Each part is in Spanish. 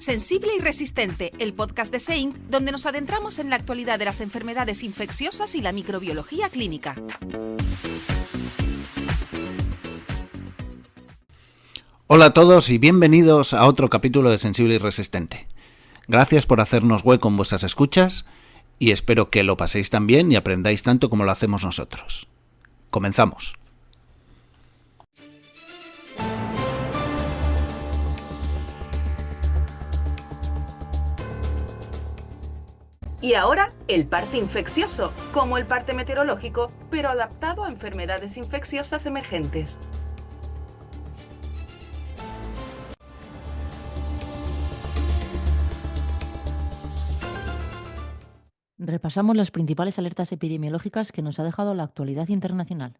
Sensible y Resistente, el podcast de SEINC, donde nos adentramos en la actualidad de las enfermedades infecciosas y la microbiología clínica. Hola a todos y bienvenidos a otro capítulo de Sensible y Resistente. Gracias por hacernos hueco en vuestras escuchas y espero que lo paséis tan bien y aprendáis tanto como lo hacemos nosotros. Comenzamos. Y ahora, el parte infeccioso, como el parte meteorológico, pero adaptado a enfermedades infecciosas emergentes. Repasamos las principales alertas epidemiológicas que nos ha dejado la actualidad internacional.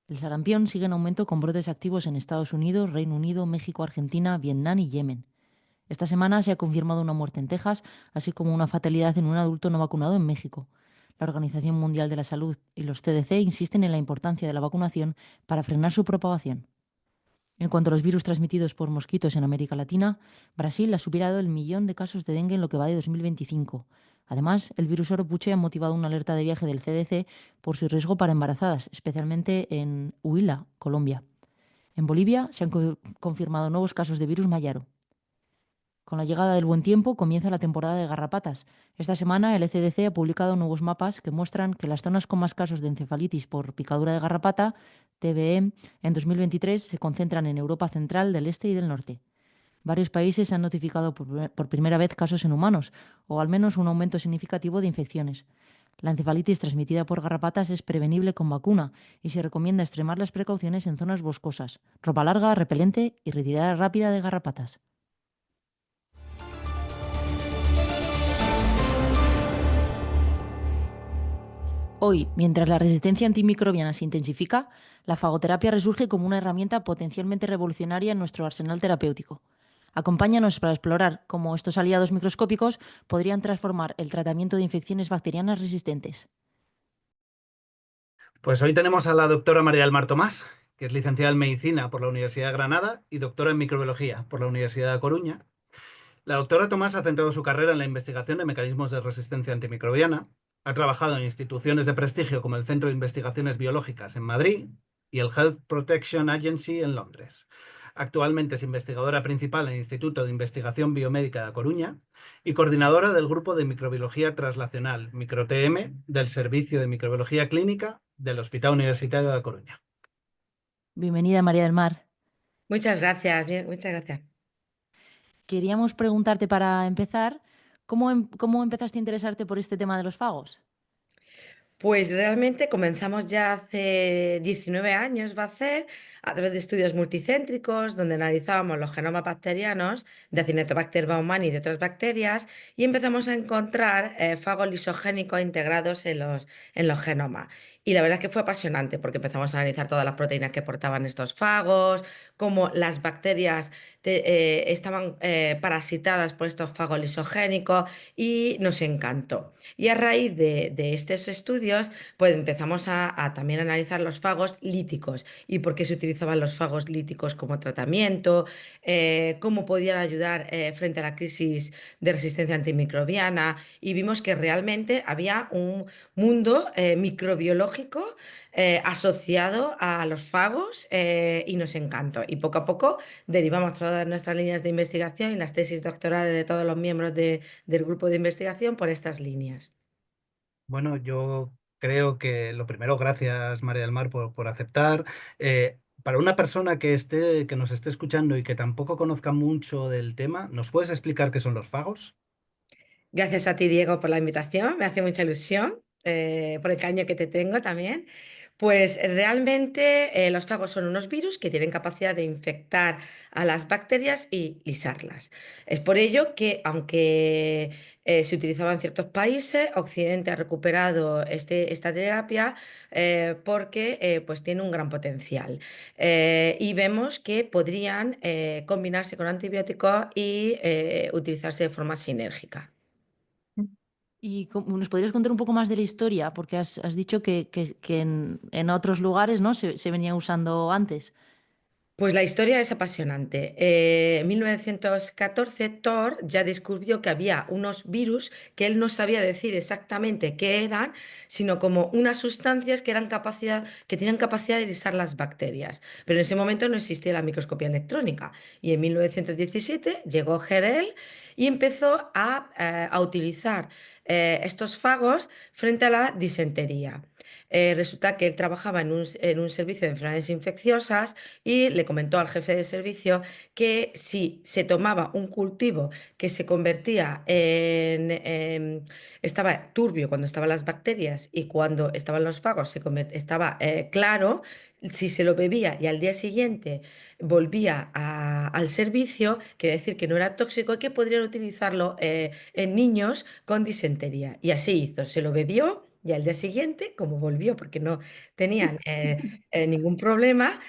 El sarampión sigue en aumento con brotes activos en Estados Unidos, Reino Unido, México, Argentina, Vietnam y Yemen. Esta semana se ha confirmado una muerte en Texas, así como una fatalidad en un adulto no vacunado en México. La Organización Mundial de la Salud y los CDC insisten en la importancia de la vacunación para frenar su propagación. En cuanto a los virus transmitidos por mosquitos en América Latina, Brasil ha superado el 1.000.000 de casos de dengue en lo que va de 2025. Además, el virus Oropuche ha motivado una alerta de viaje del CDC por su riesgo para embarazadas, especialmente en Huila, Colombia. En Bolivia se han confirmado nuevos casos de virus Mayaro. Con la llegada del buen tiempo comienza la temporada de garrapatas. Esta semana el ECDC ha publicado nuevos mapas que muestran que las zonas con más casos de encefalitis por picadura de garrapata, TBE, en 2023 se concentran en Europa Central, del Este y del Norte. Varios países han notificado por primera vez casos en humanos, o al menos un aumento significativo de infecciones. La encefalitis transmitida por garrapatas es prevenible con vacuna y se recomienda extremar las precauciones en zonas boscosas, ropa larga, repelente y retirada rápida de garrapatas. Hoy, mientras la resistencia antimicrobiana se intensifica, la fagoterapia resurge como una herramienta potencialmente revolucionaria en nuestro arsenal terapéutico. Acompáñanos para explorar cómo estos aliados microscópicos podrían transformar el tratamiento de infecciones bacterianas resistentes. Pues hoy tenemos a la doctora María del Mar Tomás, que es licenciada en Medicina por la Universidad de Granada y doctora en Microbiología por la Universidad de Coruña. La doctora Tomás ha centrado su carrera en la investigación de mecanismos de resistencia antimicrobiana. Ha trabajado en instituciones de prestigio como el Centro de Investigaciones Biológicas en Madrid y el Health Protection Agency en Londres. Actualmente es investigadora principal en el Instituto de Investigación Biomédica de Coruña y coordinadora del Grupo de Microbiología Translacional, MicroTM, del Servicio de Microbiología Clínica del Hospital Universitario de Coruña. Bienvenida, María del Mar. Muchas gracias, muchas gracias. Queríamos preguntarte para empezar, ¿cómo empezaste a interesarte por este tema de los fagos? Pues realmente comenzamos ya hace 19 años, va a ser, a través de estudios multicéntricos, donde analizábamos los genomas bacterianos de Acinetobacter baumannii y de otras bacterias, y empezamos a encontrar fagos lisogénicos integrados en los genomas. Y la verdad es que fue apasionante, porque empezamos a analizar todas las proteínas que portaban estos fagos, cómo las bacterias estaban parasitadas por estos fagos lisogénicos, y nos encantó. Y a raíz de estos estudios, pues empezamos a también analizar los fagos líticos y por qué se utilizaban los fagos líticos como tratamiento, cómo podían ayudar frente a la crisis de resistencia antimicrobiana, y vimos que realmente había un mundo microbiológico asociado a los fagos, y nos encantó. Y poco a poco derivamos todas nuestras líneas de investigación y las tesis doctorales de todos los miembros del grupo de investigación por estas líneas. Bueno, yo creo que lo primero, gracias María del Mar por aceptar. Para una persona que nos esté escuchando y que tampoco conozca mucho del tema, ¿nos puedes explicar qué son los fagos? Gracias a ti, Diego, por la invitación. Me hace mucha ilusión, por el cariño que te tengo también. Pues realmente los fagos son unos virus que tienen capacidad de infectar a las bacterias y lisarlas. Es por ello que, aunque se utilizaba en ciertos países, Occidente ha recuperado esta terapia porque pues tiene un gran potencial. Y vemos que podrían combinarse con antibióticos y utilizarse de forma sinérgica. ¿Y nos podrías contar un poco más de la historia? Porque has dicho que en otros lugares, ¿no? se venía usando antes. Pues la historia es apasionante. En 1914, Thor ya descubrió que había unos virus que él no sabía decir exactamente qué eran, sino como unas sustancias que tenían capacidad de erizar las bacterias. Pero en ese momento no existía la microscopía electrónica. Y en 1917 llegó Herel y empezó a utilizar estos fagos frente a la disentería. Resulta que él trabajaba en un servicio de enfermedades infecciosas y le comentó al jefe de servicio que si se tomaba un cultivo que se convertía estaba turbio cuando estaban las bacterias y cuando estaban los fagos estaba claro, si se lo bebía y al día siguiente volvía al servicio, quiere decir que no era tóxico y que podrían utilizarlo en niños con disentería. Y así hizo, se lo bebió. Y al día siguiente, como volvió, porque no tenían ningún problema,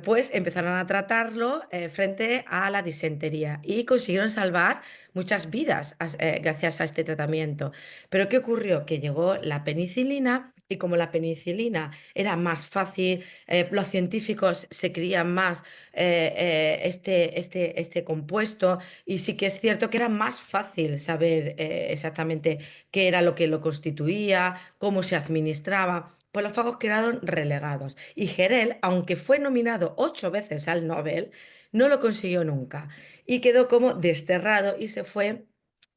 pues empezaron a tratarlo frente a la disentería y consiguieron salvar muchas vidas gracias a este tratamiento. Pero ¿qué ocurrió? Que llegó la penicilina y como la penicilina era más fácil, los científicos se creían más este compuesto y sí que es cierto que era más fácil saber exactamente qué era lo que lo constituía, cómo se administraba. Pues los fagos quedaron relegados. Y Gerel, aunque fue nominado 8 veces al Nobel, no lo consiguió nunca. Y quedó como desterrado y se fue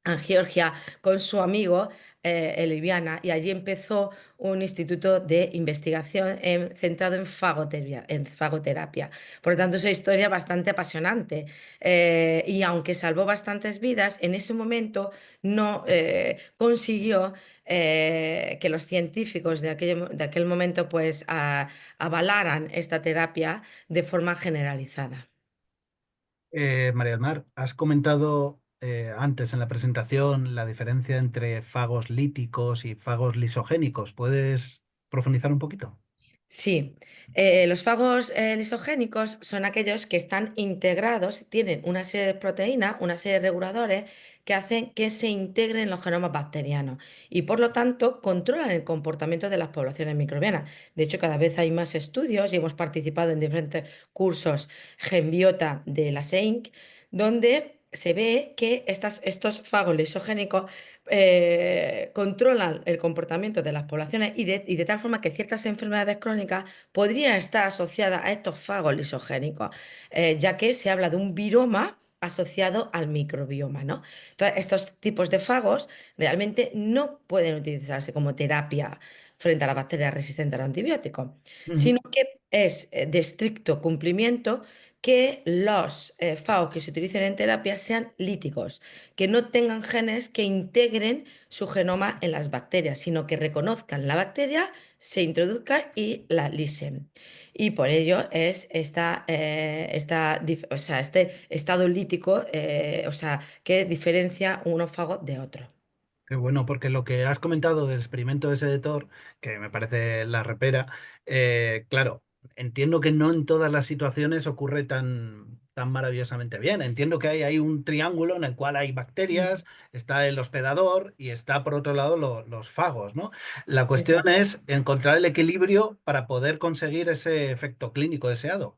a Georgia con su amigo Eliviana y allí empezó un instituto de investigación centrado en fagoterapia. Por lo tanto, es una historia bastante apasionante y aunque salvó bastantes vidas, en ese momento no consiguió que los científicos de aquel momento pues avalaran esta terapia de forma generalizada. María del Mar, has comentado antes en la presentación la diferencia entre fagos líticos y fagos lisogénicos. ¿Puedes profundizar un poquito? Sí, los fagos lisogénicos son aquellos que están integrados, tienen una serie de proteínas, una serie de reguladores que hacen que se integren en los genomas bacterianos y por lo tanto controlan el comportamiento de las poblaciones microbianas. De hecho, cada vez hay más estudios y hemos participado en diferentes cursos GenBiota de la SEINC, donde se ve que estos fagos lisogénicos controlan el comportamiento de las poblaciones y de tal forma que ciertas enfermedades crónicas podrían estar asociadas a estos fagos lisogénicos, ya que se habla de un viroma asociado al microbioma, ¿no? Entonces, estos tipos de fagos realmente no pueden utilizarse como terapia frente a las bacterias resistentes al antibiótico, Ujú. sino que es de estricto cumplimiento que los fagos que se utilicen en terapia sean líticos, que no tengan genes que integren su genoma en las bacterias, sino que reconozcan la bacteria, se introduzcan y la lisen. Y por ello es o sea, este estado lítico o sea, que diferencia unos fagos de otros. Qué bueno, porque lo que has comentado del experimento ese de Thor, que me parece la repera, claro, entiendo que no en todas las situaciones ocurre tan maravillosamente bien. Entiendo que hay un triángulo en el cual hay bacterias, está el hospedador y está por otro lado los fagos, ¿no? La cuestión Exacto. es encontrar el equilibrio para poder conseguir ese efecto clínico deseado.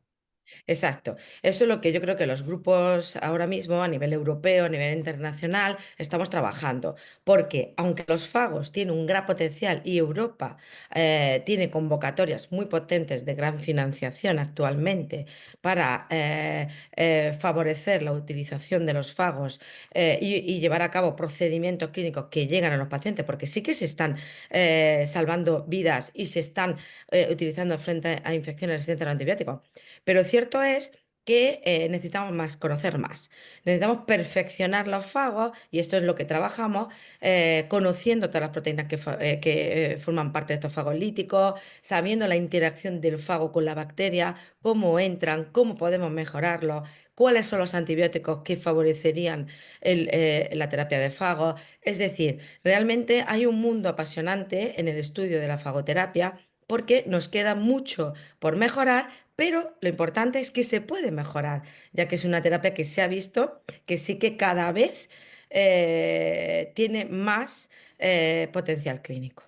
Exacto. Eso es lo que yo creo que los grupos ahora mismo a nivel europeo, a nivel internacional, estamos trabajando. Porque aunque los fagos tienen un gran potencial y Europa tiene convocatorias muy potentes de gran financiación actualmente para favorecer la utilización de los fagos y llevar a cabo procedimientos clínicos que llegan a los pacientes, porque sí que se están salvando vidas y se están utilizando frente a infecciones resistentes a los antibióticos. Pero cierto es que necesitamos más, conocer más. Necesitamos perfeccionar los fagos y esto es lo que trabajamos, conociendo todas las proteínas que forman parte de estos fagos líticos, sabiendo la interacción del fago con la bacteria, cómo entran, cómo podemos mejorarlos, cuáles son los antibióticos que favorecerían la terapia de fagos. Es decir, realmente hay un mundo apasionante en el estudio de la fagoterapia porque nos queda mucho por mejorar, pero lo importante es que se puede mejorar, ya que es una terapia que se ha visto que sí que cada vez tiene más potencial clínico.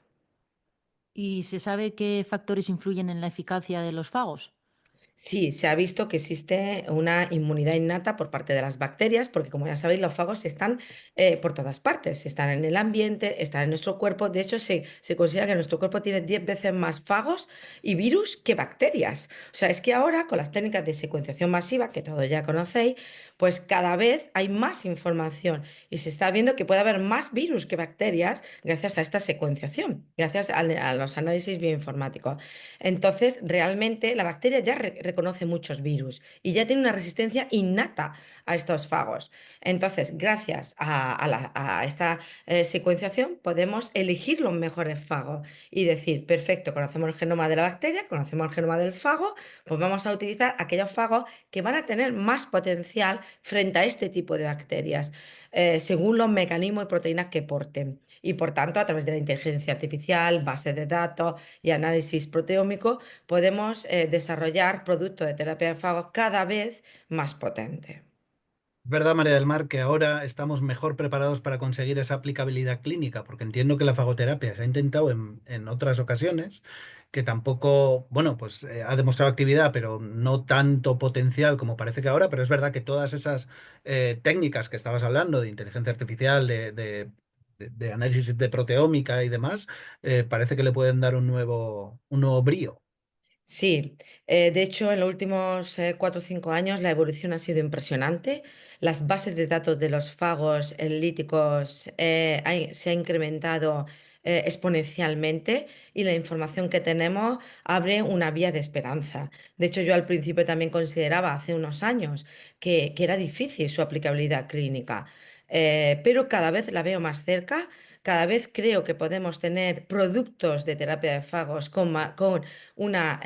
¿Y se sabe qué factores influyen en la eficacia de los fagos? Sí, se ha visto que existe una inmunidad innata por parte de las bacterias, porque como ya sabéis, los fagos están por todas partes, están en el ambiente, están en nuestro cuerpo. De hecho, se considera que nuestro cuerpo tiene 10 veces más fagos y virus que bacterias. O sea, es que ahora, con las técnicas de secuenciación masiva, que todos ya conocéis, pues cada vez hay más información y se está viendo que puede haber más virus que bacterias gracias a esta secuenciación, gracias a los análisis bioinformáticos. Entonces, realmente la bacteria ya reconoce muchos virus y ya tiene una resistencia innata a estos fagos. Entonces, gracias a esta secuenciación, podemos elegir los mejores fagos y decir, perfecto, conocemos el genoma de la bacteria, conocemos el genoma del fago, pues vamos a utilizar aquellos fagos que van a tener más potencial frente a este tipo de bacterias, según los mecanismos y proteínas que porten. Y por tanto, a través de la inteligencia artificial, bases de datos, y análisis proteómico, podemos desarrollar productos de terapia de fagos cada vez más potentes. Es verdad, María del Mar, que ahora estamos mejor preparados para conseguir esa aplicabilidad clínica, porque entiendo que la fagoterapia se ha intentado en otras ocasiones, que tampoco, bueno, pues ha demostrado actividad, pero no tanto potencial como parece que ahora, pero es verdad que todas esas técnicas que estabas hablando, de inteligencia artificial, de análisis de proteómica y demás, parece que le pueden dar un nuevo brío. Sí, de hecho, en los últimos 4 o 5 años la evolución ha sido impresionante. Las bases de datos de los fagos líticos se ha incrementado exponencialmente y la información que tenemos abre una vía de esperanza. De hecho, yo al principio también consideraba hace unos años que era difícil su aplicabilidad clínica, pero cada vez la veo más cerca. Cada vez creo que podemos tener productos de terapia de fagos con una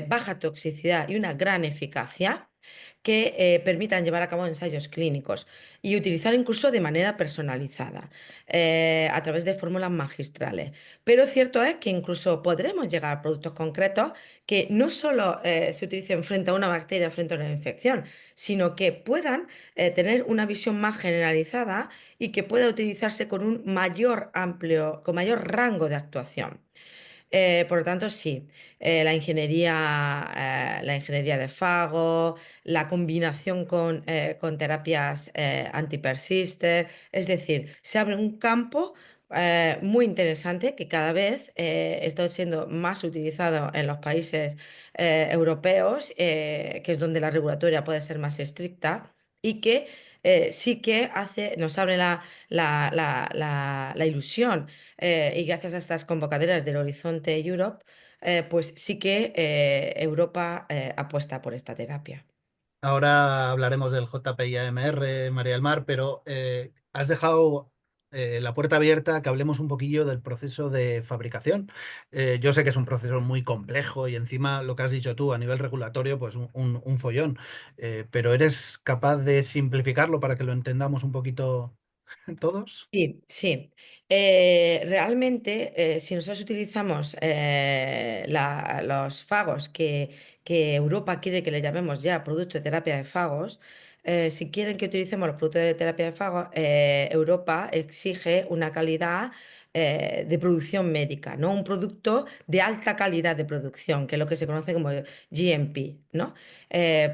baja toxicidad y una gran eficacia que permitan llevar a cabo ensayos clínicos y utilizar incluso de manera personalizada a través de fórmulas magistrales. Pero cierto es que incluso podremos llegar a productos concretos que no solo se utilicen frente a una bacteria, frente a una infección, sino que puedan tener una visión más generalizada y que pueda utilizarse con un mayor amplio, con mayor rango de actuación. Por lo tanto, sí, la ingeniería de fago, la combinación con terapias antipersister, es decir, se abre un campo muy interesante que cada vez está siendo más utilizado en los países europeos, que es donde la regulatoria puede ser más estricta y que sí que nos abre la ilusión y gracias a estas convocatorias del Horizonte Europe, pues sí que Europa apuesta por esta terapia. Ahora hablaremos del JPI-AMR, María del Mar, pero has dejado la puerta abierta a que hablemos un poquillo del proceso de fabricación. Yo sé que es un proceso muy complejo y encima lo que has dicho tú a nivel regulatorio, pues un follón. Pero ¿eres capaz de simplificarlo para que lo entendamos un poquito todos? Sí, sí. Realmente, si nosotros utilizamos los fagos que Europa quiere que le llamemos ya producto de terapia de fagos, si quieren que utilicemos los productos de terapia de fagos, Europa exige una calidad de producción médica, ¿no? Un producto de alta calidad de producción, que es lo que se conoce como GMP, ¿no?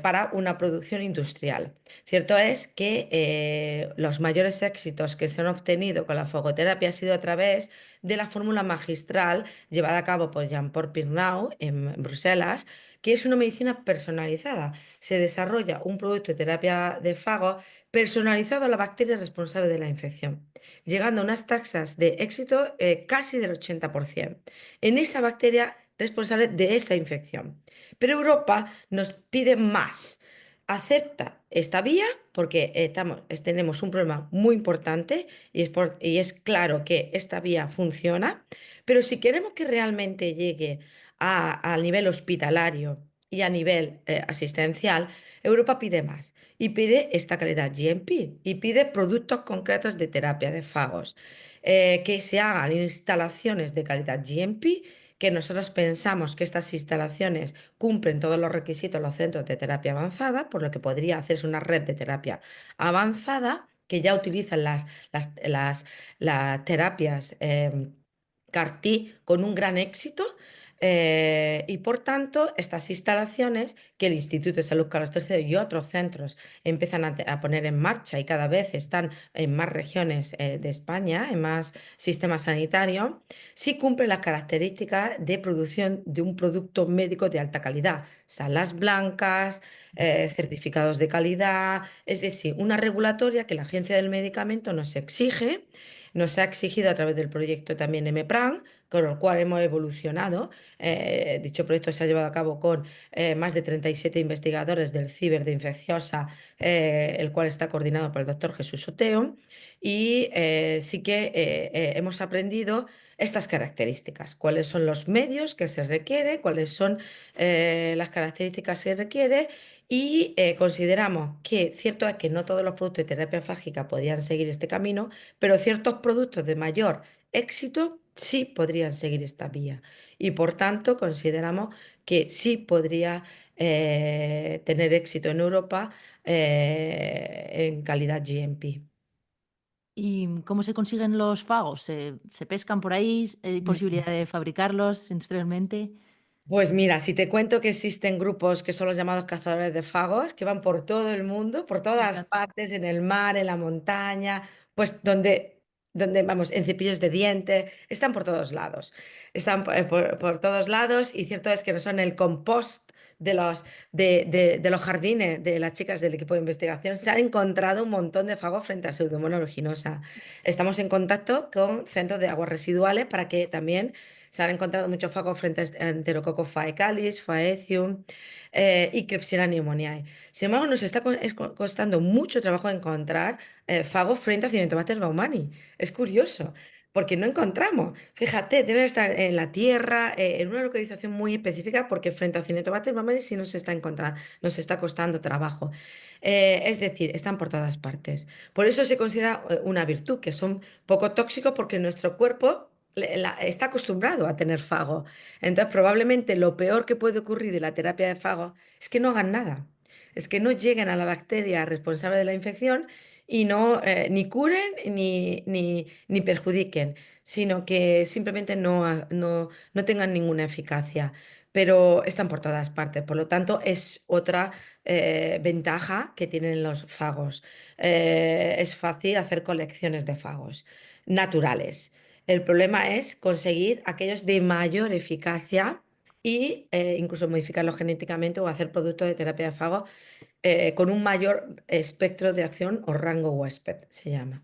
Para una producción industrial. Cierto es que los mayores éxitos que se han obtenido con la fogoterapia ha sido a través de la fórmula magistral llevada a cabo por Jean-Paul Pirnau en Bruselas, que es una medicina personalizada. Se desarrolla un producto de terapia de fago personalizado a la bacteria responsable de la infección, llegando a unas taxas de éxito casi del 80% en esa bacteria responsable de esa infección. Pero Europa nos pide más, acepta esta vía porque tenemos un problema muy importante y es claro que esta vía funciona, pero si queremos que realmente llegue al nivel hospitalario y a nivel asistencial, Europa pide más y pide esta calidad GMP y pide productos concretos de terapia de fagos, que se hagan instalaciones de calidad GMP, que nosotros pensamos que estas instalaciones cumplen todos los requisitos los centros de terapia avanzada, por lo que podría hacerse una red de terapia avanzada que ya utilizan las terapias CAR-T con un gran éxito. Y por tanto, estas instalaciones que el Instituto de Salud Carlos III y otros centros empiezan a poner en marcha y cada vez están en más regiones de España, en más sistemas sanitarios, sí cumplen las características de producción de un producto médico de alta calidad, salas blancas, certificados de calidad, es decir, una regulatoria que la Agencia del Medicamento nos exige. Nos ha exigido a través del proyecto también MPRAN, con el cual hemos evolucionado. Dicho proyecto se ha llevado a cabo con más de 37 investigadores del CIBER de Infecciosa, el cual está coordinado por el doctor Jesús Oteo, y sí que hemos aprendido estas características, cuáles son los medios que se requiere, cuáles son las características que se requiere, y consideramos que cierto es que no todos los productos de terapia fágica podían seguir este camino, pero ciertos productos de mayor éxito sí podrían seguir esta vía. Y por tanto, consideramos que sí podría tener éxito en Europa en calidad GMP. ¿Y cómo se consiguen los fagos? ¿Se pescan por ahí? ¿Hay posibilidad de fabricarlos industrialmente? Pues mira, si te cuento que existen grupos que son los llamados cazadores de fagos, que van por todo el mundo, por Me todas encanta. partes, en el mar, en la montaña, pues donde vamos, en cepillos de dientes, están por todos lados. Están por todos lados, y cierto es que no son el compost de los jardines de las chicas del equipo de investigación. Se han encontrado un montón de fagos frente a Pseudomonas aeruginosa. Estamos en contacto con centros de aguas residuales para que también se han encontrado muchos fagos frente a Enterococcus faecalis, Faecium y Klebsiella pneumoniae. Sin embargo, nos está costando mucho trabajo encontrar fagos frente a Cinetobacter baumannii. Es curioso, porque no encontramos. Fíjate, deben estar en la tierra, en una localización muy específica, porque frente a Cinetobacter baumannii sí nos está encontrando, nos está costando trabajo. Es decir, están por todas partes. Por eso se considera una virtud, que son poco tóxicos porque nuestro cuerpo está acostumbrado a tener fago. Entonces, probablemente lo peor que puede ocurrir de la terapia de fago es que no hagan nada. Es que no lleguen a la bacteria responsable de la infección y no ni curen ni perjudiquen, sino que simplemente no tengan ninguna eficacia. Pero están por todas partes. Por lo tanto, es otra ventaja que tienen los fagos. Es fácil hacer colecciones de fagos naturales. El problema es conseguir aquellos de mayor eficacia y incluso modificarlos genéticamente o hacer productos de terapia de fago con un mayor espectro de acción o rango huésped, se llama.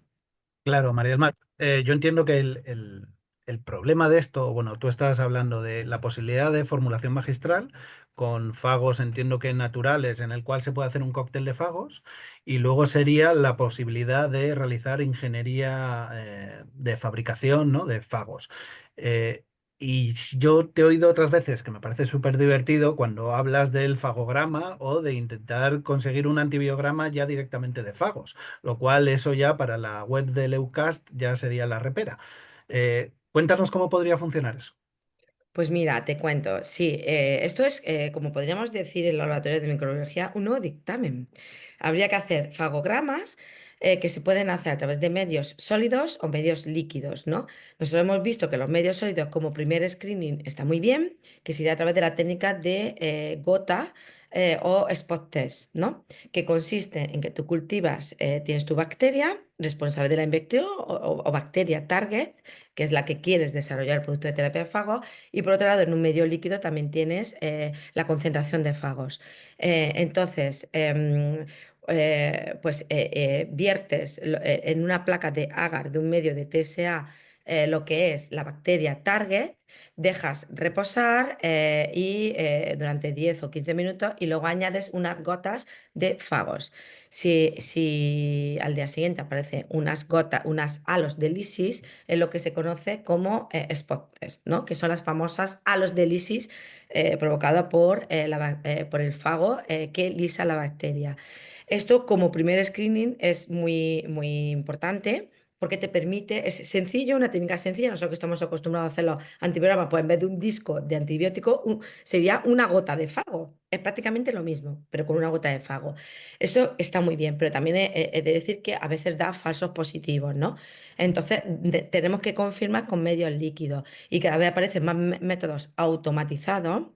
Claro, María del Mar. Yo entiendo que el problema de esto, bueno, tú estás hablando de la posibilidad de formulación magistral con fagos, entiendo que naturales, en el cual se puede hacer un cóctel de fagos, y luego sería la posibilidad de realizar ingeniería de fabricación, ¿no? De fagos. Eh, yo te he oído otras veces que me parece súper divertido cuando hablas del fagograma o de intentar conseguir un antibiograma ya directamente de fagos, lo cual eso ya para la web de Leucast ya sería la repera. Cuéntanos cómo podría funcionar eso. Pues mira, te cuento, sí, esto es, como podríamos decir en los laboratorios de microbiología, un nuevo dictamen. Habría que hacer fagogramas que se pueden hacer a través de medios sólidos o medios líquidos, ¿no? Nosotros hemos visto que los medios sólidos como primer screening está muy bien, que sería a través de la técnica de gota o spot test, ¿no? Que consiste en que tú cultivas, tienes tu bacteria responsable de la infección o bacteria target, que es la que quieres desarrollar el producto de terapia de fago, y por otro lado, en un medio líquido también tienes la concentración de fagos. Entonces, viertes en una placa de agar de un medio de TSA lo que es la bacteria target, dejas reposar durante 10 o 15 minutos y luego añades unas gotas de fagos. Si al día siguiente aparecen unas gotas, unas halos de lisis, es lo que se conoce como spot test, ¿no? Que son las famosas halos de lisis provocadas por el fago que lisa la bacteria. Esto como primer screening es muy, muy importante porque te permite, es sencillo, una técnica sencilla, nosotros que estamos acostumbrados a hacerlo antibiograma, pues en vez de un disco de antibiótico, sería una gota de fago. Es prácticamente lo mismo, pero con una gota de fago. Eso está muy bien, pero también he de decir que a veces da falsos positivos, ¿no? Entonces, tenemos que confirmar con medios líquidos y cada vez aparecen más métodos automatizados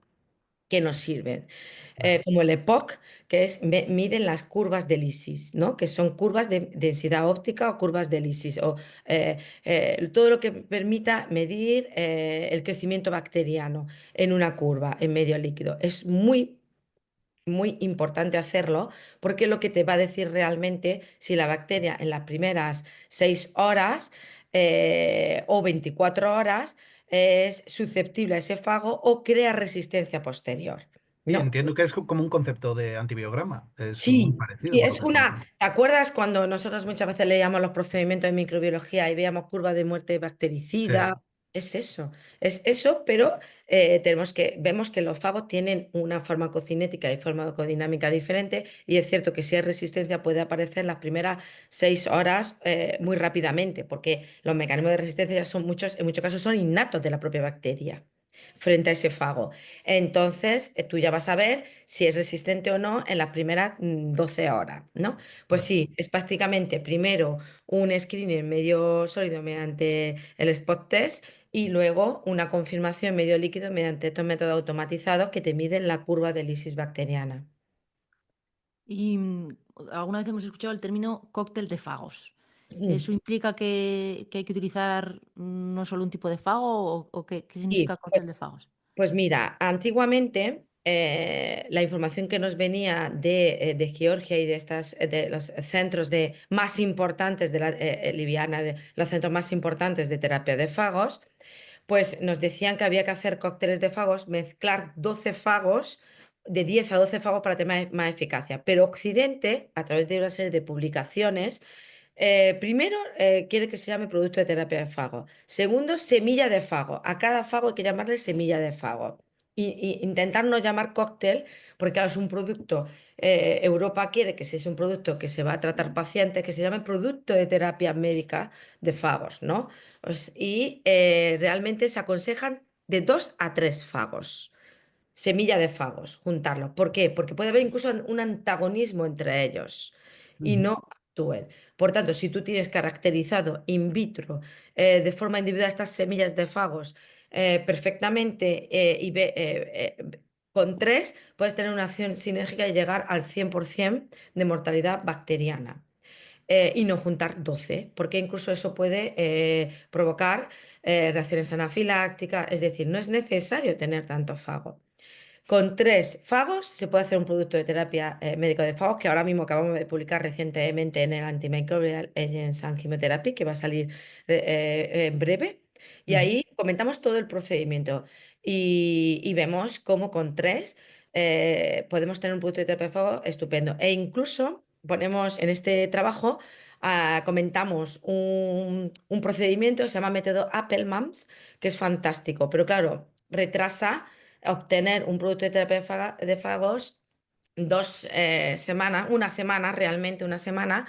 que nos sirven, Vale. como el EPOC, que es miden las curvas de Lysis, ¿no? Que son curvas de densidad óptica o curvas de Lysis, o todo lo que permita medir el crecimiento bacteriano en una curva, en medio líquido. Es muy importante hacerlo porque es lo que te va a decir realmente si la bacteria en las primeras 6 horas o 24 horas es susceptible a ese fago o crea resistencia posterior, Sí, ¿no? entiendo que es como un concepto de antibiograma. Es muy Sí, parecido sí, por lo es que estoy una. viendo. ¿Te acuerdas cuando nosotros muchas veces leíamos los procedimientos de microbiología y veíamos curvas de muerte Sí. bactericida? Es eso, pero vemos que los fagos tienen una farmacocinética y farmacodinámica diferente, y es cierto que si hay resistencia puede aparecer en las primeras 6 horas muy rápidamente, porque los mecanismos de resistencia ya son muchos, en muchos casos son innatos de la propia bacteria frente a ese fago. Entonces, tú ya vas a ver si es resistente o no en las primeras 12 horas, ¿no? Pues Vale. sí, es prácticamente primero un screening medio sólido mediante el spot test y luego una confirmación medio líquido mediante estos métodos automatizados que te miden la curva de lisis bacteriana. Y alguna vez hemos escuchado el término cóctel de fagos. Mm. ¿Eso implica que hay que utilizar no solo un tipo de fago o qué significa Sí, cóctel de fagos? pues mira, antiguamente la información que nos venía de Georgia y de de los centros más importantes de la liviana, de los centros más importantes de terapia de fagos, pues nos decían que había que hacer cócteles de fagos, mezclar 12 fagos, de 10 a 12 fagos para tener más eficacia. Pero Occidente, a través de una serie de publicaciones, primero, quiere que se llame producto de terapia de fago. Segundo, semilla de fago. A cada fago hay que llamarle semilla de fago. Y intentar no llamar cóctel, porque claro, es un producto. Europa quiere que si es un producto que se va a tratar pacientes, que se llame producto de terapia médica de fagos, ¿no? Realmente se aconsejan de 2 a 3 fagos. Semilla de fagos, juntarlos. ¿Por qué? Porque puede haber incluso un antagonismo entre ellos y Ujú. no actúen. Por tanto, si tú tienes caracterizado in vitro de forma individual estas semillas de fagos perfectamente con 3, puedes tener una acción sinérgica y llegar al 100% de mortalidad bacteriana. Y no juntar 12 porque incluso eso puede provocar reacciones anafilácticas, es decir, no es necesario tener tanto fago. Con 3 fagos se puede hacer un producto de terapia médico de fagos que ahora mismo acabamos de publicar recientemente en el Antimicrobial Agents and Chemotherapy, que va a salir en breve. Y Ujú. ahí comentamos todo el procedimiento y vemos cómo con 3 podemos tener un producto de terapia de fagos estupendo. E incluso ponemos en este trabajo, comentamos un procedimiento que se llama método Appelmans, que es fantástico, pero claro, retrasa obtener un producto de terapia de fagos 2 semanas, una semana, realmente una semana,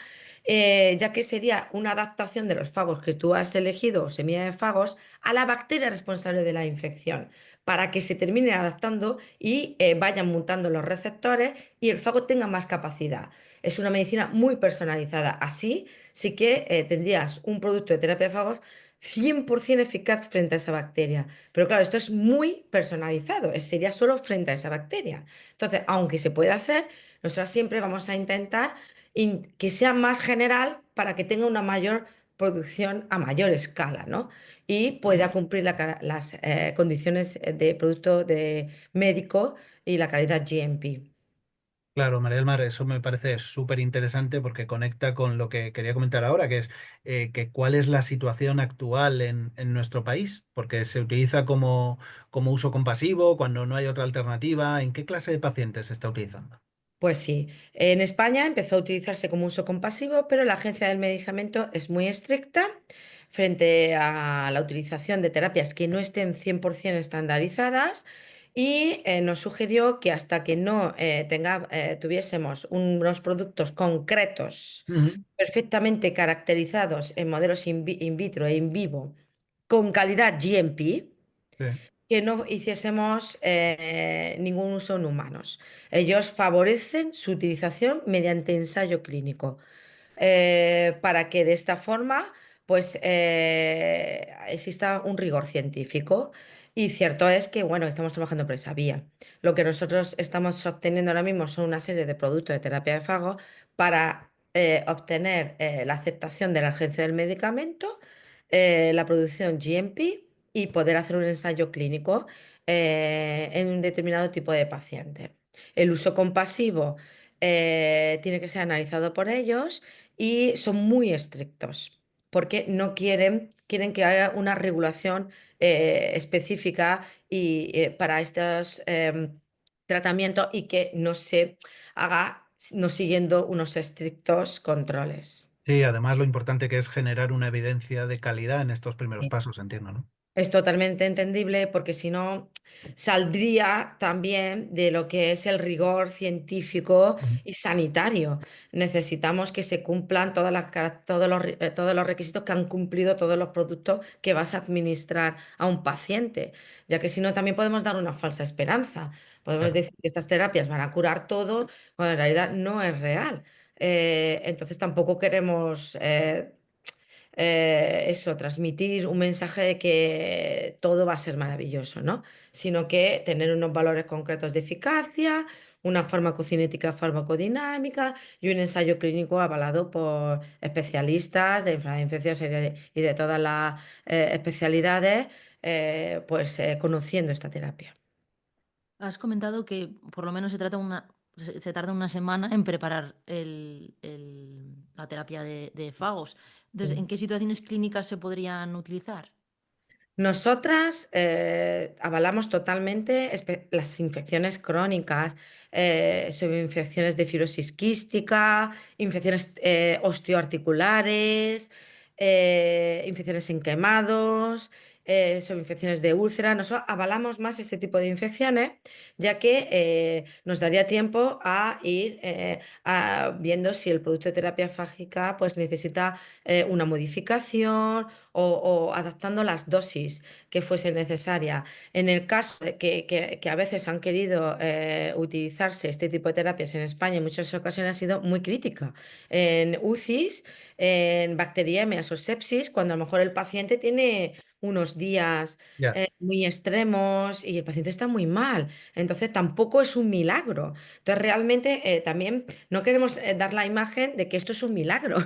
ya que sería una adaptación de los fagos que tú has elegido, semilla de fagos, a la bacteria responsable de la infección, para que se termine adaptando y vayan mutando los receptores y el fago tenga más capacidad. Es una medicina muy personalizada. Así sí que tendrías un producto de terapia de fagos 100% eficaz frente a esa bacteria. Pero claro, esto es muy personalizado, sería solo frente a esa bacteria. Entonces, aunque se puede hacer, nosotros siempre vamos a intentar que sea más general para que tenga una mayor producción a mayor escala, ¿no? Y pueda cumplir las condiciones de producto de médico y la calidad GMP. Claro, María del Mar, eso me parece súper interesante porque conecta con lo que quería comentar ahora, que es que cuál es la situación actual en nuestro país, porque se utiliza como uso compasivo, cuando no hay otra alternativa. ¿En qué clase de pacientes se está utilizando? Pues sí, en España empezó a utilizarse como uso compasivo, pero la Agencia del Medicamento es muy estricta frente a la utilización de terapias que no estén 100% estandarizadas y nos sugirió que hasta que no tuviésemos unos productos concretos, Ujú. perfectamente caracterizados en modelos in vitro e in vivo, con calidad GMP, Sí. que no hiciésemos ningún uso en humanos. Ellos favorecen su utilización mediante ensayo clínico, para que de esta forma pues exista un rigor científico. Y cierto es que, bueno, estamos trabajando por esa vía. Lo que nosotros estamos obteniendo ahora mismo son una serie de productos de terapia de fago para obtener la aceptación de la agencia del medicamento, la producción GMP y poder hacer un ensayo clínico en un determinado tipo de paciente. El uso compasivo tiene que ser analizado por ellos y son muy estrictos porque no quieren que haya una regulación específica para estos tratamientos y que no se haga no siguiendo unos estrictos controles. Sí, además lo importante que es generar una evidencia de calidad en estos primeros pasos, entiendo, ¿no? Es totalmente entendible porque si no saldría también de lo que es el rigor científico Ujú. y sanitario. Necesitamos que se cumplan todos los requisitos que han cumplido todos los productos que vas a administrar a un paciente, ya que si no también podemos dar una falsa esperanza. Podemos Claro. decir que estas terapias van a curar todo, cuando en realidad no es real. Entonces tampoco queremos eso, transmitir un mensaje de que todo va a ser maravilloso, ¿no? Sino que tener unos valores concretos de eficacia, una farmacocinética farmacodinámica y un ensayo clínico avalado por especialistas de enfermedades infecciosas y de todas las especialidades, conociendo esta terapia. Has comentado que por lo menos se tarda una semana en preparar la terapia de fagos. Entonces, ¿en qué situaciones clínicas se podrían utilizar? Nosotras avalamos totalmente las infecciones crónicas, sobre infecciones de fibrosis quística, infecciones osteoarticulares, infecciones en quemados, sobre infecciones de úlcera. Nosotros avalamos más este tipo de infecciones, ya que nos daría tiempo a ir viendo si el producto de terapia fágica pues, necesita una modificación o adaptando las dosis que fuese necesaria. En el caso de que a veces han querido utilizarse este tipo de terapias en España, en muchas ocasiones ha sido muy crítica. En UCIs, en bacteriemias o sepsis, cuando a lo mejor el paciente tiene unos días Ya. muy extremos y el paciente está muy mal. Entonces tampoco es un milagro. Entonces realmente también no queremos dar la imagen de que esto es un milagro.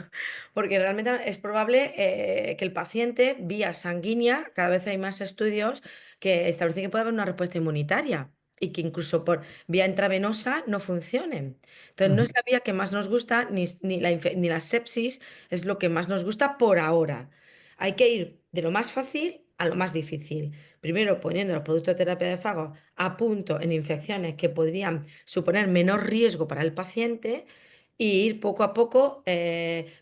Porque realmente es probable que el paciente, vía sanguínea, cada vez hay más estudios que establecen que puede haber una respuesta inmunitaria y que incluso por vía intravenosa no funcionen. Entonces, no Ujú. es la vía que más nos gusta, ni la sepsis es lo que más nos gusta por ahora. Hay que ir de lo más fácil a lo más difícil. Primero, poniendo los productos de terapia de fago a punto en infecciones que podrían suponer menor riesgo para el paciente y ir poco a poco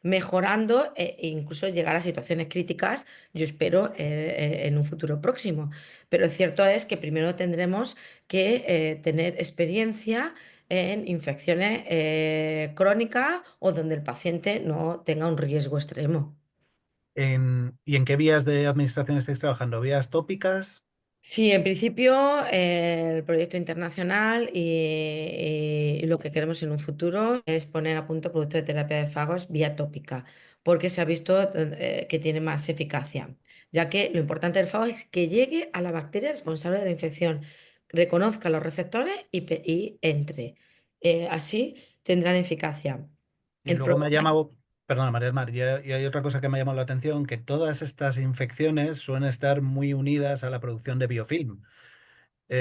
mejorando e incluso llegar a situaciones críticas, yo espero, en un futuro próximo. Pero cierto es que primero tendremos que tener experiencia en infecciones crónicas o donde el paciente no tenga un riesgo extremo. ¿Y en qué vías de administración estáis trabajando? ¿Vías tópicas? Sí, en principio el proyecto internacional y lo que queremos en un futuro es poner a punto productos de terapia de fagos vía tópica, porque se ha visto que tiene más eficacia, ya que lo importante del fago es que llegue a la bacteria responsable de la infección, reconozca los receptores y entre. Así tendrán eficacia. Y El luego me ha problema, llamado, perdona María del Mar, y hay otra cosa que me ha llamado la atención, que todas estas infecciones suelen estar muy unidas a la producción de biofilm. sí,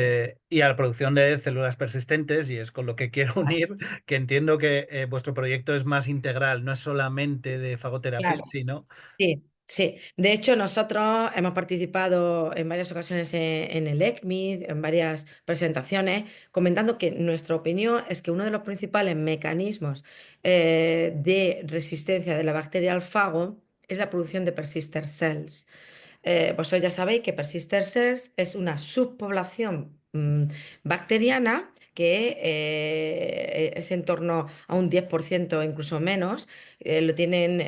Y a la producción de células persistentes, y es con lo que quiero unir, que entiendo que vuestro proyecto es más integral, no es solamente de fagoterapia, claro. sino... Sí, sí. De hecho, nosotros hemos participado en varias ocasiones en el ECMID, en varias presentaciones, comentando que nuestra opinión es que uno de los principales mecanismos de resistencia de la bacteria al fago es la producción de persister cells. Vosotros ya sabéis que persister cells es una subpoblación mm, bacteriana, que es en torno a un 10% o incluso menos. Lo tienen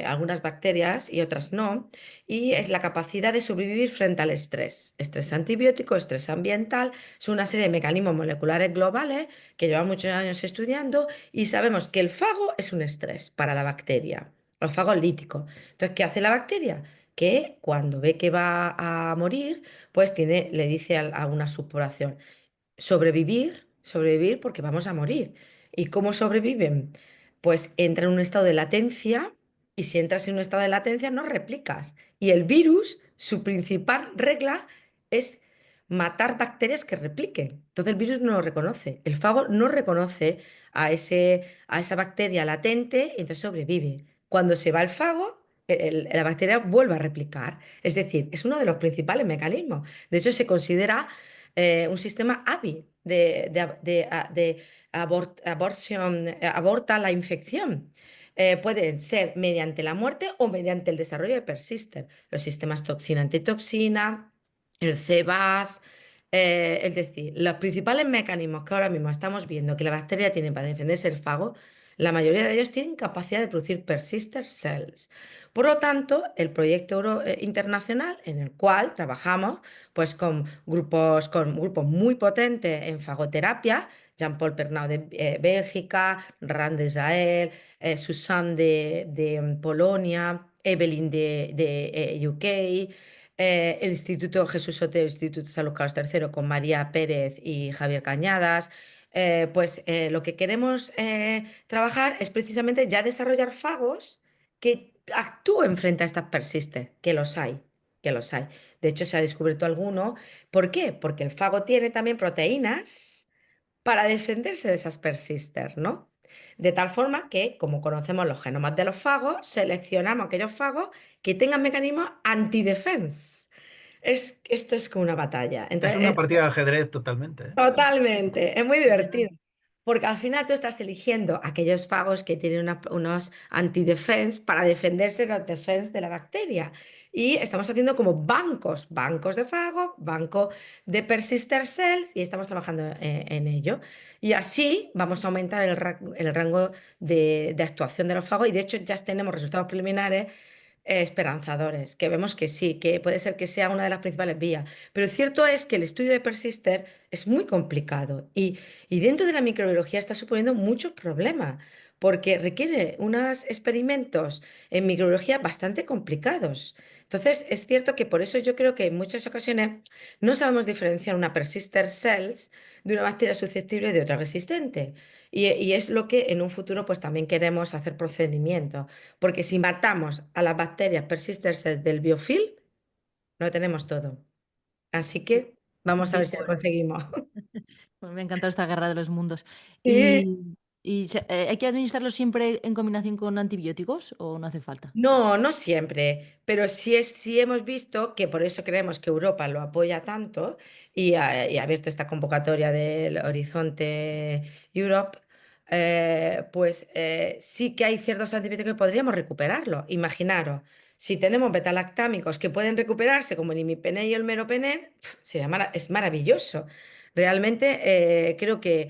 algunas bacterias y otras no, y es la capacidad de sobrevivir frente al estrés antibiótico, estrés ambiental. Son una serie de mecanismos moleculares globales que llevan muchos años estudiando, y sabemos que el fago es un estrés para la bacteria, el fago lítico. Entonces, ¿qué hace la bacteria? Que cuando ve que va a morir, pues le dice a una subpoblación: sobrevivir, sobrevivir porque vamos a morir. ¿Y cómo sobreviven? Pues entra en un estado de latencia, y si entras en un estado de latencia no replicas. Y el virus, su principal regla es matar bacterias que repliquen. Entonces el virus no lo reconoce. El fago no reconoce a esa bacteria latente y entonces sobrevive. Cuando se va el fago, la bacteria vuelve a replicar. Es decir, es uno de los principales mecanismos. De hecho, se considera un sistema ABI aborta la infección. Pueden ser mediante la muerte o mediante el desarrollo de persister. Los sistemas toxina-antitoxina, el CBAS, es decir, los principales mecanismos que ahora mismo estamos viendo que la bacteria tiene para defenderse el fago, la mayoría de ellos tienen capacidad de producir persister cells. Por lo tanto, el proyecto internacional en el cual trabajamos pues con grupos muy potentes en fagoterapia, Jean-Paul Pernau de Bélgica, Rand de Israel, Susan de Polonia, Evelyn de UK, el Instituto Jesús Sotero, Instituto Salud Carlos III, con María Pérez y Javier Cañadas. Lo que queremos trabajar es precisamente ya desarrollar fagos que actúen frente a estas persistes, que los hay, que los hay. De hecho, se ha descubierto alguno. ¿Por qué? Porque el fago tiene también proteínas para defenderse de esas persisters, ¿no? De tal forma que, como conocemos los genomas de los fagos, seleccionamos aquellos fagos que tengan mecanismos antidefense. Esto es como una batalla. Es Entonces, una partida de ajedrez totalmente, ¿eh? totalmente, es muy divertido. Porque al final tú estás eligiendo aquellos fagos que tienen unos antidefense para defenderse de los defense de la bacteria. Y estamos haciendo como bancos, bancos de fago, banco de persister cells, y estamos trabajando en ello. Y así vamos a aumentar el rango de actuación de los fagos. Y de hecho ya tenemos resultados preliminares esperanzadores, que vemos que sí, que puede ser que sea una de las principales vías. Pero cierto es que el estudio de persister es muy complicado, y dentro de la microbiología está suponiendo muchos problemas, porque requiere unos experimentos en microbiología bastante complicados. Entonces, es cierto que por eso yo creo que en muchas ocasiones no sabemos diferenciar una persister cells de una bacteria susceptible de otra resistente. Y es lo que en un futuro pues también queremos hacer procedimientos, porque si matamos a las bacterias persister cells del biofilm, lo tenemos todo. Así que vamos a ver Bien, si lo bueno, conseguimos. pues me ha encantado esta guerra de los mundos. Sí. ¿Hay que administrarlo siempre en combinación con antibióticos o no hace falta? No, no siempre, pero sí hemos visto que por eso creemos que Europa lo apoya tanto, y ha abierto esta convocatoria del Horizonte Europe. Sí que hay ciertos antibióticos que podríamos recuperarlo. Imaginaros, si tenemos betalactámicos que pueden recuperarse, como el imipenem y el meropenem, es maravilloso. Realmente creo que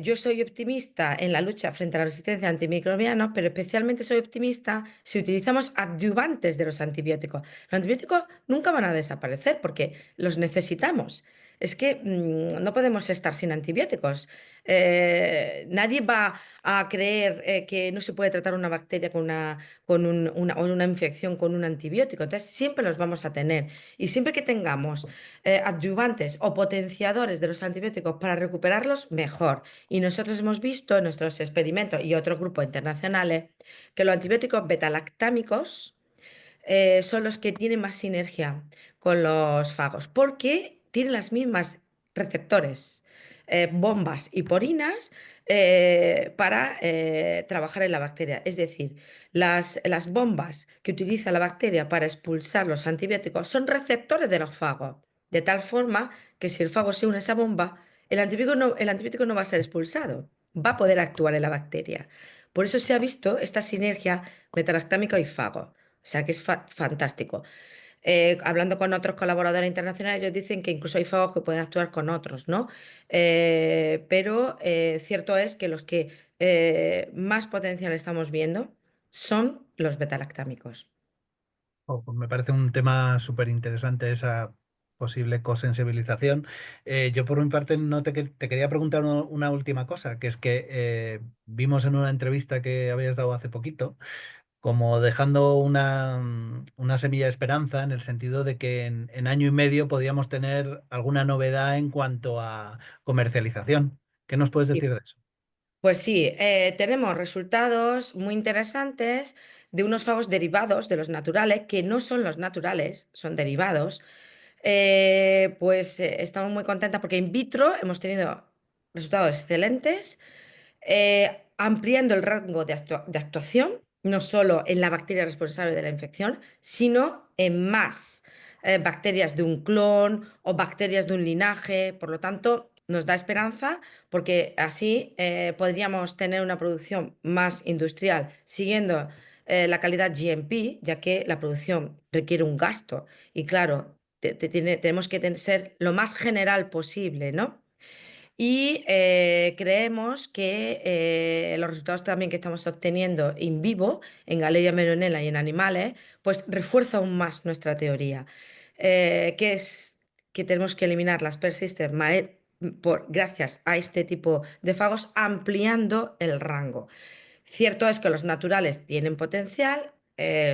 yo soy optimista en la lucha frente a la resistencia a antimicrobianos, pero especialmente soy optimista si utilizamos adyuvantes de los antibióticos. Los antibióticos nunca van a desaparecer porque los necesitamos. Es que no podemos estar sin antibióticos. Nadie va a creer que no se puede tratar una bacteria o una infección con un antibiótico. Entonces, siempre los vamos a tener. Y siempre que tengamos adyuvantes o potenciadores de los antibióticos para recuperarlos, mejor. Y nosotros hemos visto en nuestros experimentos y otros grupos internacionales que los antibióticos betalactámicos son los que tienen más sinergia con los fagos, porque tienen las mismas receptores, bombas y porinas para trabajar en la bacteria. Es decir, las bombas que utiliza la bacteria para expulsar los antibióticos son receptores de los fagos, de tal forma que si el fago se une a esa bomba, el antibiótico no va a ser expulsado, va a poder actuar en la bacteria. Por eso se ha visto esta sinergia metalactámica y fago. O sea que es fantástico. Hablando con otros colaboradores internacionales, ellos dicen que incluso hay fagos que pueden actuar con otros, ¿no? Pero cierto es que los que más potencial estamos viendo son los betalactámicos. Pues me parece un tema súper interesante esa posible cosensibilización. Yo por mi parte no te quería preguntar una última cosa, que es que vimos en una entrevista que habías dado hace poquito, como dejando una semilla de esperanza en el sentido de que en año y medio podíamos tener alguna novedad en cuanto a comercialización. ¿Qué nos puedes decir de eso? Pues sí, tenemos resultados muy interesantes de unos fagos derivados de los naturales, que no son los naturales, son derivados. Estamos muy contentas porque in vitro hemos tenido resultados excelentes, ampliando el rango de actuación, no solo en la bacteria responsable de la infección, sino en más bacterias de un clon o bacterias de un linaje. Por lo tanto, nos da esperanza porque así podríamos tener una producción más industrial siguiendo la calidad GMP, ya que la producción requiere un gasto y claro, tenemos que ser lo más general posible, ¿no? Y creemos que los resultados también que estamos obteniendo in vivo, en Galeria Meronella y en animales, pues refuerza aún más nuestra teoría, que es que tenemos que eliminar las persistentes gracias a este tipo de fagos, ampliando el rango. Cierto es que los naturales tienen potencial,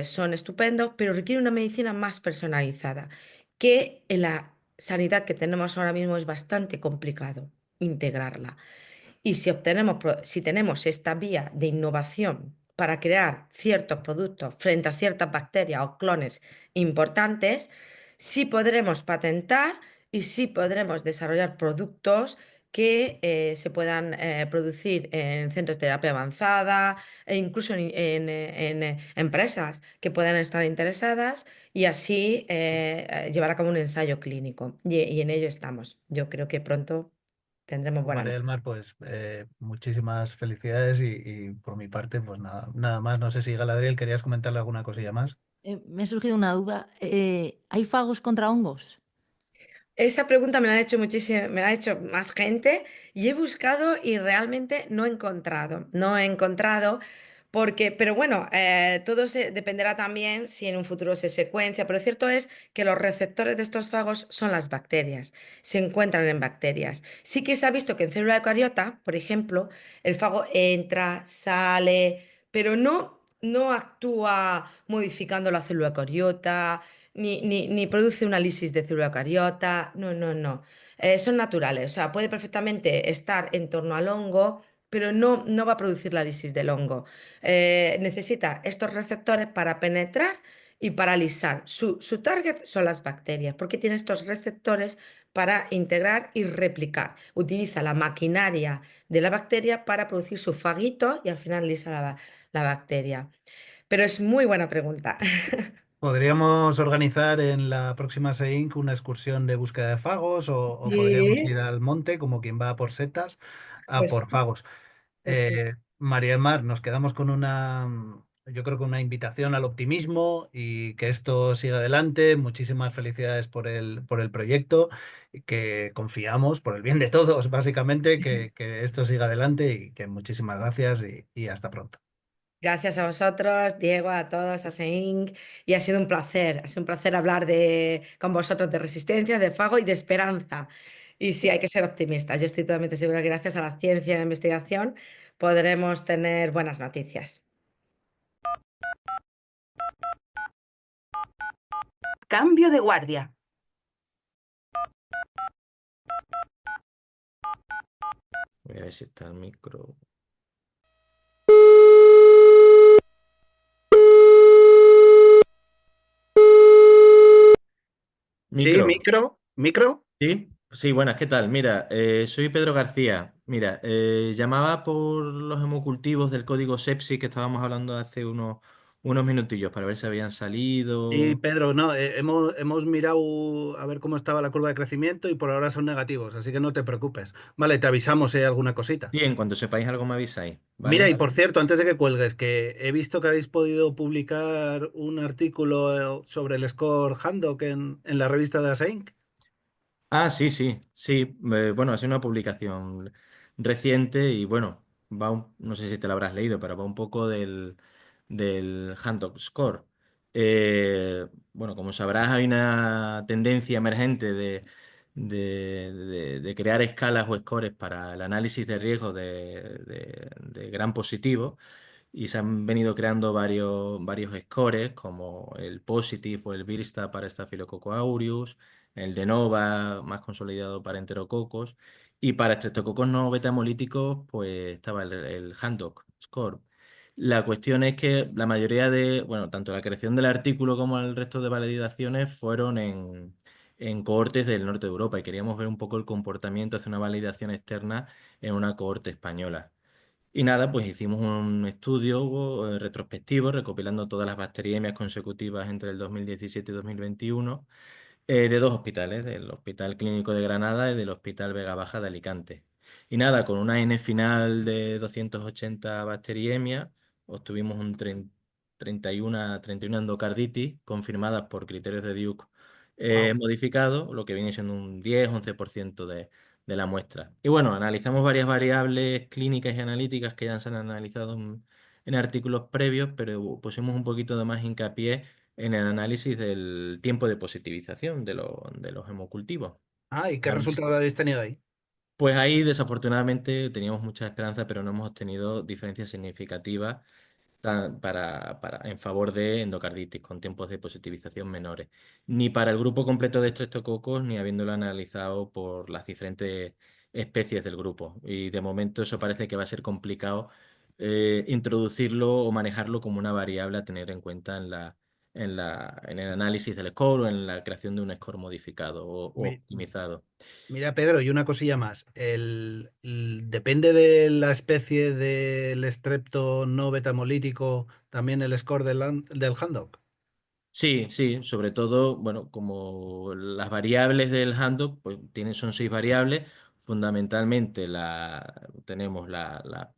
son estupendos, pero requieren una medicina más personalizada, que en la sanidad que tenemos ahora mismo es bastante complicado integrarla. Y si tenemos esta vía de innovación para crear ciertos productos frente a ciertas bacterias o clones importantes, sí podremos patentar y sí podremos desarrollar productos que se puedan producir en centros de terapia avanzada e incluso en empresas que puedan estar interesadas y así llevar a cabo un ensayo clínico. Y en ello estamos. Yo creo que pronto tendremos buenas María del noticias. Mar, pues muchísimas felicidades y por mi parte, pues nada más. No sé si Galadriel querías comentarle alguna cosilla más. Me ha surgido una duda. ¿Hay fagos contra hongos? Esa pregunta me la han hecho muchísimo, me la ha hecho más gente y he buscado y realmente no he encontrado. No he encontrado porque, pero bueno, dependerá también si en un futuro se secuencia, pero cierto es que los receptores de estos fagos son las bacterias, se encuentran en bacterias. Sí que se ha visto que en célula eucariota, por ejemplo, el fago entra, sale, pero no actúa modificando la célula eucariota ni produce una lisis de célula eucariota, no. Son naturales, o sea, puede perfectamente estar en torno al hongo, pero no va a producir la lisis del hongo. Necesita estos receptores para penetrar y para lisar. Su target son las bacterias, porque tiene estos receptores para integrar y replicar. Utiliza la maquinaria de la bacteria para producir su faguito y al final lisa la bacteria. Pero es muy buena pregunta. ¿Podríamos organizar en la próxima SEINC una excursión de búsqueda de fagos o podríamos Sí, ir al monte como quien va a por setas a pues por fagos? Pues sí. María del Mar, nos quedamos con yo creo que una invitación al optimismo y que esto siga adelante. Muchísimas felicidades por el proyecto y que confiamos, por el bien de todos, básicamente, que esto siga adelante y que muchísimas gracias y hasta pronto. Gracias a vosotros, Diego, a todos, a Seing, y ha sido un placer hablar con vosotros de resistencia, de fago y de esperanza. Y sí, hay que ser optimistas. Yo estoy totalmente segura que gracias a la ciencia y a la investigación podremos tener buenas noticias. Cambio de guardia. Voy a ver si está el micro. Sí, Micro. micro. ¿Sí? Sí, buenas, ¿qué tal? Mira, soy Pedro García. Mira, llamaba por los hemocultivos del código sepsi que estábamos hablando hace unos minutillos para ver si habían Y salido. Pedro, no, hemos mirado a ver cómo estaba la curva de crecimiento y por ahora son negativos, así que no te preocupes. Vale, te avisamos si hay alguna cosita. Sí, en cuanto sepáis algo me avisáis, Mira, ¿vale? y por cierto, antes de que cuelgues, que he visto que habéis podido publicar un artículo sobre el score Handok en la revista de Async. Ah, sí, sí, sí. Bueno, ha sido una publicación reciente y bueno, no sé si te la habrás leído, pero va un poco del Handock Score. Bueno, como sabrás, hay una tendencia emergente de crear escalas o scores para el análisis de riesgo de gran positivo y se han venido creando varios scores como el Positive o el VIRSTA para Staphylococcus aureus, el de Nova más consolidado para enterococos y para estreptococos no beta-hemolíticos pues estaba el Handock Score. La cuestión es que la mayoría bueno, tanto la creación del artículo como el resto de validaciones fueron en cohortes del norte de Europa y queríamos ver un poco el comportamiento hacia una validación externa en una cohorte española. Y nada, pues hicimos un estudio retrospectivo recopilando todas las bacteriemias consecutivas entre el 2017 y 2021 de dos hospitales, del Hospital Clínico de Granada y del Hospital Vega Baja de Alicante. Y nada, con una N final de 280 bacteriemias, obtuvimos un 31 endocarditis confirmadas por criterios de Duke Wow. modificados, lo que viene siendo un 10-11% de la muestra. Y bueno, analizamos varias variables clínicas y analíticas que ya se han analizado en artículos previos, pero pusimos un poquito de más hincapié en el análisis del tiempo de positivización de los hemocultivos. Ah, ¿y qué A ver resultado habéis tenido ahí? Pues ahí desafortunadamente teníamos mucha esperanza, pero no hemos obtenido diferencias significativas en favor de endocarditis con tiempos de positivización menores, ni para el grupo completo de estreptococos, ni habiéndolo analizado por las diferentes especies del grupo. Y de momento eso parece que va a ser complicado introducirlo o manejarlo como una variable a tener en cuenta en el análisis del score o en la creación de un score modificado o Mi- optimizado. Mira, Pedro, y una cosilla más. Depende de la especie del estrepto no betamolítico, también el score del Handok. Sí, sí, sobre todo, bueno, como las variables del handbook, pues son 6 variables. Fundamentalmente tenemos la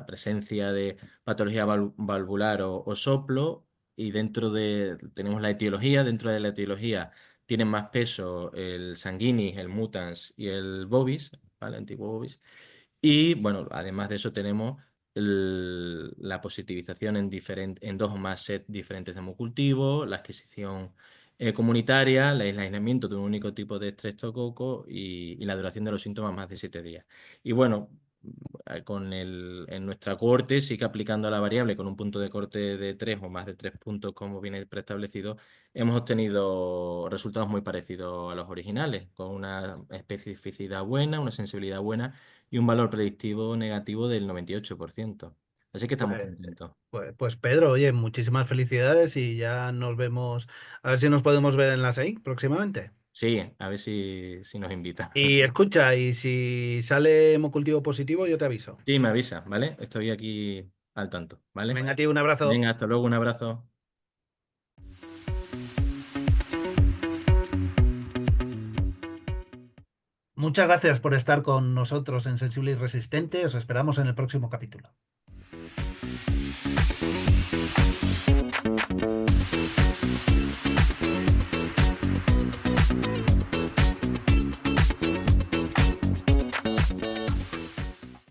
presencia de patología valvular o soplo, y tenemos la etiología. Dentro de la etiología tienen más peso el sanguinis, el mutans y el bovis, ¿vale? Antiguo bovis. Y bueno, además de eso tenemos la positivización en dos o más sets diferentes de hemocultivo, la adquisición comunitaria, el aislamiento de un único tipo de estreptococo y la duración de los síntomas más de 7 días. Y bueno, en nuestra cohorte sí que aplicando la variable con un punto de corte de 3 o más de 3 puntos como viene preestablecido, hemos obtenido resultados muy parecidos a los originales, con una especificidad buena, una sensibilidad buena y un valor predictivo negativo del 98%. Así que estamos Pues, contentos. pues, Pedro, oye, muchísimas felicidades y ya nos vemos, a ver si nos podemos ver en la SAIC próximamente. Sí, a ver si nos invita. Y escucha, y si sale hemocultivo positivo, yo te aviso. Sí, me avisa, ¿vale? Estoy aquí al tanto, ¿vale? Venga, tío, un abrazo. Venga, hasta luego, un abrazo. Muchas gracias por estar con nosotros en Sensible y Resistente. Os esperamos en el próximo capítulo.